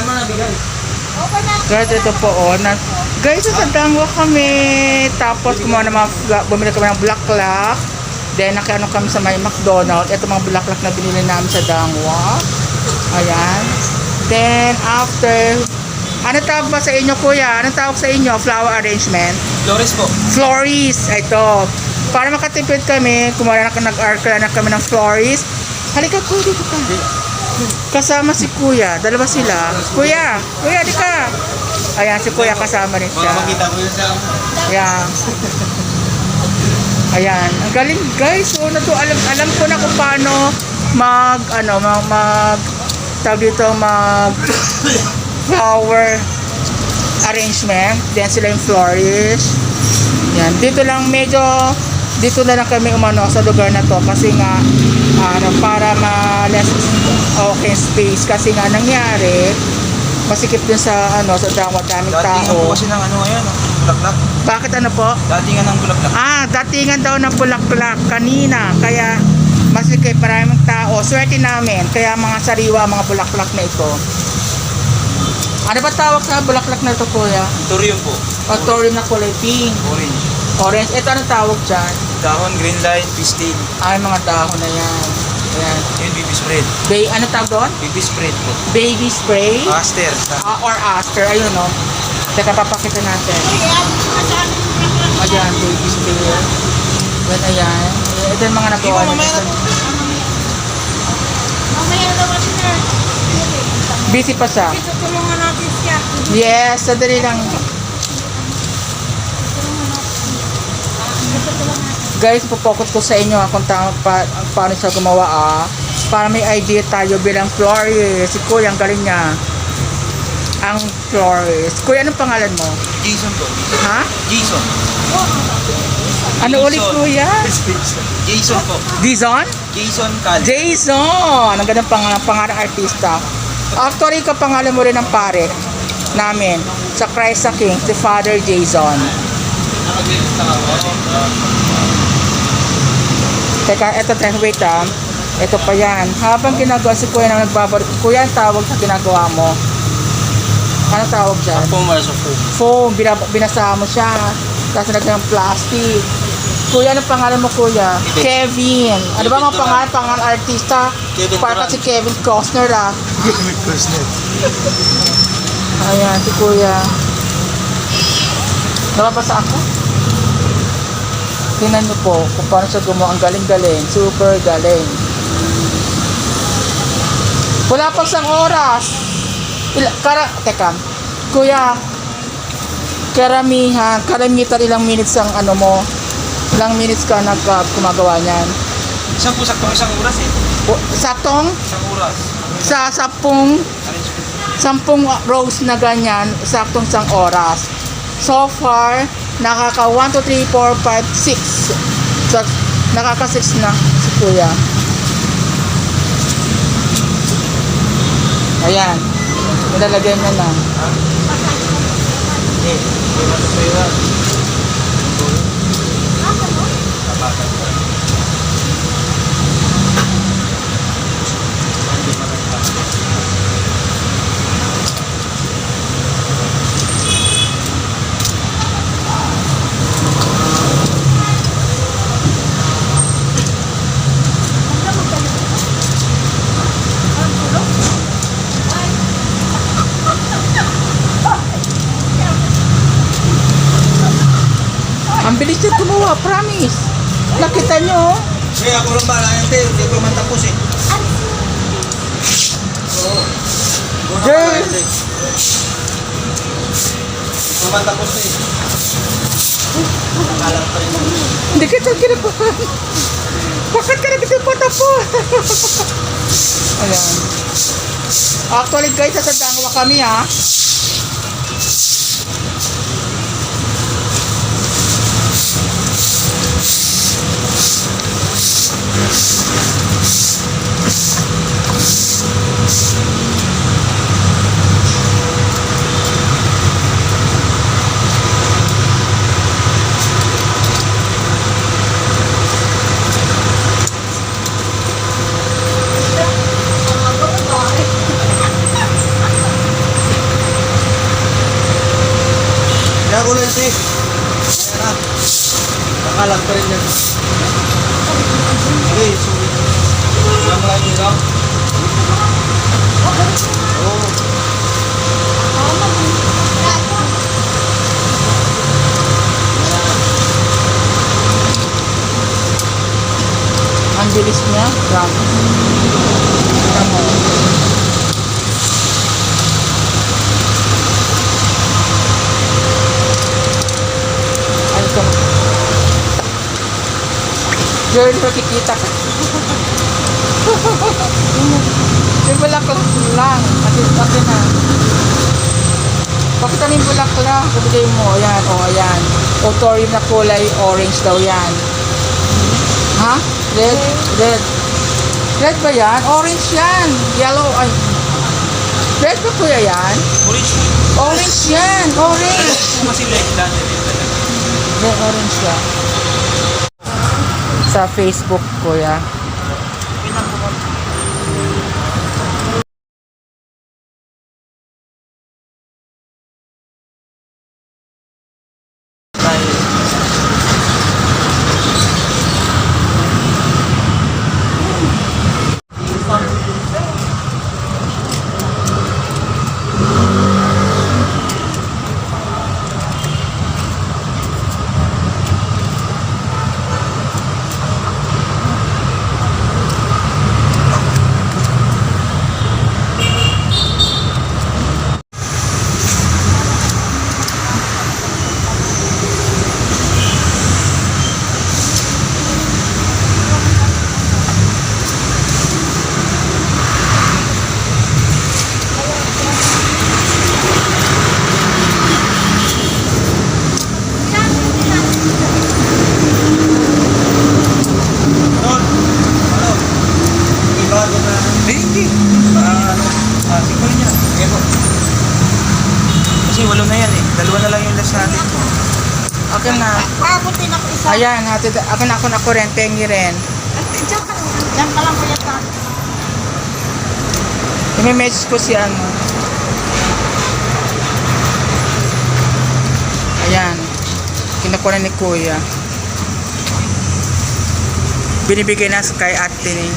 Saan mo nabigay? Guys, ito po oh. Guys, sa Dangwa kami. Tapos bumili kami ng bulaklak. Then nakiano kami sa may McDonald's. Ito mga bulaklak na binili namin sa Dangwa. Ayan. Then after, ano tawag ba sa inyo kuya? Anong tawag sa inyo? Flower arrangement? Flores po. Florist. Ito. Para makatipid kami, nag-arkla na kami ng florist. Halika kuya, dito ka. Kasama si kuya. Dalawa sila. Kuya, di ka. Ayan, si kuya kasama rin siya. Baka makita ko yun sa... Ayan. Ayan. Ang galing guys. So, alam ko na kung paano tawag dito, flower arrangement. Then sila yung florist. Yan. Dito na lang kami umano sa lugar na to kasi nga para less okay space kasi nga nangyari masikip din sa sa Dangwa, daming tao. Datingan po kasi ng ngayon, bulaklak. Bakit ano po? Datingan ng bulaklak. Datingan daw ng bulaklak kanina kaya masikip, maraming tao. Swerte namin kaya mga sariwa, mga bulaklak na ito. Ano ba tawag sa bulaklak na ito kuya? Thorium po. Thorium na kulay pink. Orange. Ito anong tawag dyan? Dahon, green line, pistil. Ay, mga dahon na yan. Ayan. Yun, baby spread. Ano tawag doon? Baby spread po. Baby spray? Aster. Or aster. Ayun o. Teka, papakita natin. Ayan, baby spray. Ayan. Ito yung mga nagawa. Busy pa siya. Tutulungan natin siya. Yes, sadali lang. Guys, po-focus ko sa inyo kung paano siya gumawa para may idea tayo bilang florist. Si Kuya, ang galing niya. Ang florist. Kuya, anong pangalan mo? Jason po. Ha? Jason. Ano ulit Kuya? Jason po. Dizon? Jason Cal. Jason! Ang gandang pangalan artista. Actually, kapangalan mo rin ng pare namin sa Christ the King, si Father Jason. Teka, eto wait ito pa yan. Habang ginagawa si Kuya nang nagbabalik. Kuya, ang tawag sa ginagawa mo? Ano tawag dyan? Foam or sa foam? Foam. Binasahan mo siya. Tapos naging plastic. Kuya, ano pangalan mo kuya? Kevin. Ano ba mga pangalan artista? Kevin para kasi Kevin Costner Kevin Costner. Ayan, si Kuya. Nababasa ako? Tingnan niyo po kung paano siya gumawa. Ang galing-galing. Super galing. Wala pang isang oras. Teka. Kuya, karamitan ilang minutes ang mo? Ilang minutes ka gumagawa niyan? Saktong isang oras eh. Saktong? Isang oras. Sa 10 rows na ganyan, saktong isang oras. So far, nakaka 1, 2, 3, 4, 5, 6. So, nakaka 6 na si Kuya. Ayan. Nilalagay niya na. Ang bilis niya gumawa, promise. Nakita nyo, Kaya ako lang ba lang yan, hindi ko man tapos eh. Oo. Girl. Hindi ko man tapos eh. Nakakalap pa rin. Hindi kita kinabahan. Bakit ka nagtipot po? Ayan. Actually guys, sa Dangwa kami kasi. Ayan na. Nakalag pa rin yan. Okay, so. Lang lang yun lang. Oo. Ang bilis niya. Grabe. Tingnan mo. Ay, ito. Girl, makikita ka. Yung bulaklak lang. Atin na. Pakita mo yung bulaklak. Kabigay mo. Ayan, o, ayan. Autorium na kulay orange daw yan. Ha? Red? Red. Red ba yan? Orange yan. Yellow. Ay. Red ba kuya yan? Orange. Orange yan. Orange. Masilay. Dati rin talaga. Red, orange yan. Sa Facebook kuya. Kasi walo na yan eh. Dalawa na lang yung last natin. Akin na. Pabuti na ko isa. Ayan, hatid. Akin na ako rin. Pengi rin. Diyan ka lang kuya sa I-message ko si ano. Ayan. Kinukuha na ni kuya. Binibigay na kay ate ni.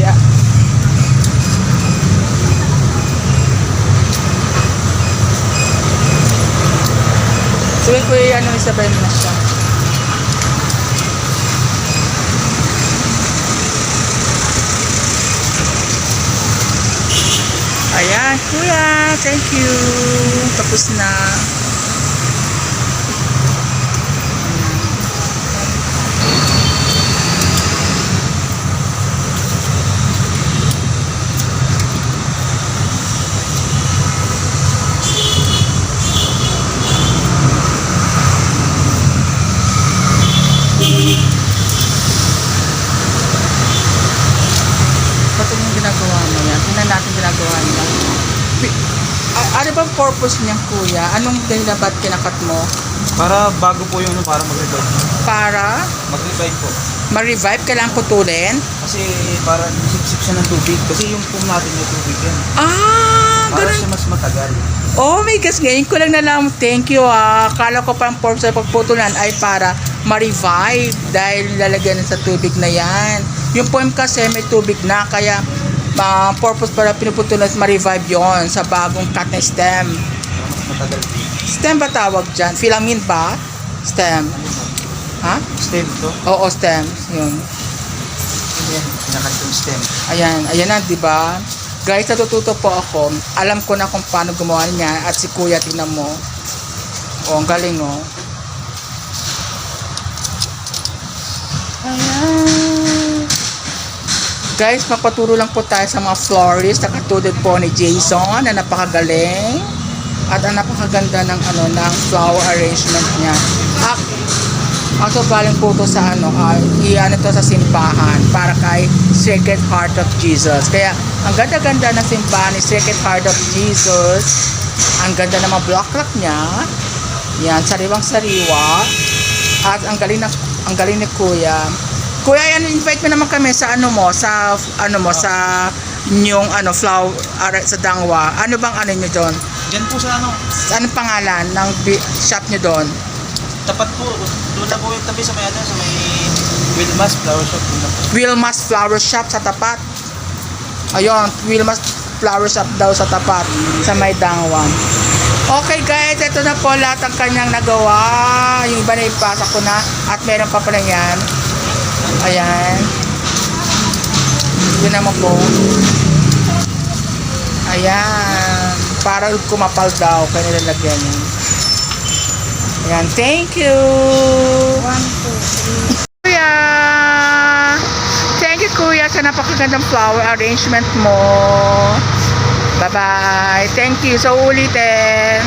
Kaya. Sabi ko ano, isabay mo na siya. Ayan, kuya. Thank you. Tapos na. Ba't yung ginagawa mo yan? Tingnan natin ginagawa niya. Ano bang purpose niyan, kuya? Anong dahilan ba't kinakat mo? Para bago po yung para mag-revive. Para Mag-revive po. ma-revive, kailangan putulin? Kasi para sip-sip siya ng tubig. Kasi yung pum natin may tubig yan. Para Ganun. siya mas matagal. Oh my gosh, ngayon ko lang nalaman. Thank you Akala ko pa ang purpose sa pagputulan ay para ma-revive dahil lalagyan sa tubig na yan. Yung poem kasi may tubig na, kaya purpose para pinuputulan is ma-revive yon sa bagong cut na stem. Para mas matagal. Stem ba tawag dyan? Filament ba? Stem. Ha? Stem to. Oo, stem. Yun. Yan. Pinakat yung stem. Ayan, ayan na, di ba? Guys, natututo po ako. Alam ko na kung paano gumawa niya. At si kuya, tingnan mo. Oh, ang galing, oh. Ayan. Guys, magpaturo lang po tayo sa mga florist na katulad po ni Jason na napakagaling. At ang napakaganda ng ng flower arrangement niya. Ako galing po to sa to sa simbahan para kay Sacred Heart of Jesus. Kaya ang ganda-ganda ng simbahan ni Sacred Heart of Jesus. Ang ganda ng mga bulaklak niya. Yan, sariwang-sariwa. At ang galing ni Kuya. Kuya, invite mo naman kami sa sa yung ano, flower sa Dangwa. Ano bang ano nyo doon? Diyan po sa ano, Anong pangalan ng shop nyo doon? tapat po, doon na po yung tabi sa may ano, sa may Wilmas Flower Shop. Doon na po. Wilmas Flower Shop sa tapat. Ayun, Wilmas Flower Shop daw sa tapat sa may Dangwan. Okay guys, ito na po lahat ang kanyang nagawa. Yung iba na ipasa ko na at meron pa pala yan. Ayan. Yun naman po. Ayan. Para kumapal daw kaya nilalagyan yun. Ayan, thank you. 1, 2, 3. Kuya! Thank you, Kuya, sa napakagandang flower arrangement mo. Bye-bye. Thank you. So, ulitin.